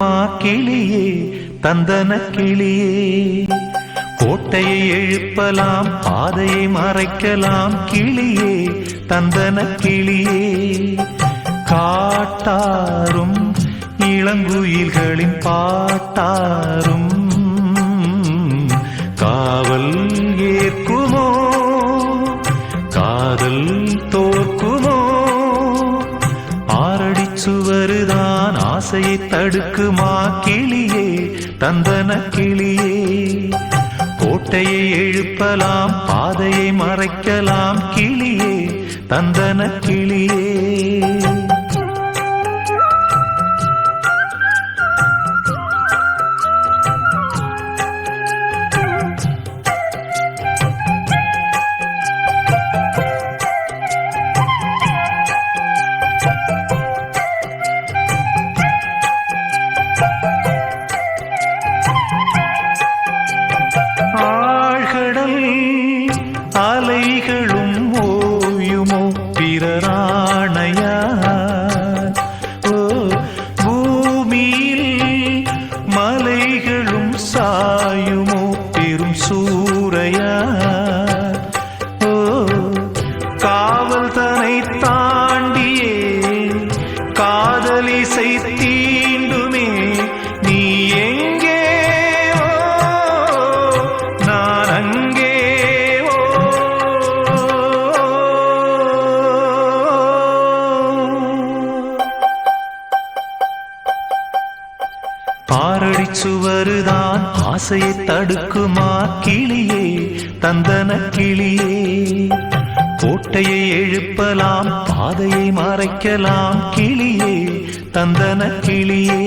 தடுக்குமா கிளியே தந்தன கிளியே. கோட்டையை எழுப்பலாம் பாதையை மறைக்கலாம் கிளியே தந்தன கிளியே. காட்டாரும் இளங்குயில்களின் பாட்டாரும் காவல் ஏற்குமோ காதல் தோற்குமோ. ஆரடி சுவருதான் ஆசையை தடுக்குமா கிளியே தந்தன கிளியே. கோட்டையை எழுப்பலாம் பாதையை மறைக்கலாம் கிளியே தந்தன கிளியே. அலைகளும் ஓயுமோ பிறராணையா. பூமியில் மலைகளும் சாயுமோ பெரும் சூறையா. காவல் தனை தாண்டியே காதலிசை தீண்டுமே. நீ எங்கே நான் அங்கே. ஆரடி சுவருதான் ஆசையை தடுக்குமா கிளியே தந்தன கிளியே. கோட்டையை எழுப்பலாம் பாதையை மறைக்கலாம் கிளியே தந்தன கிளியே.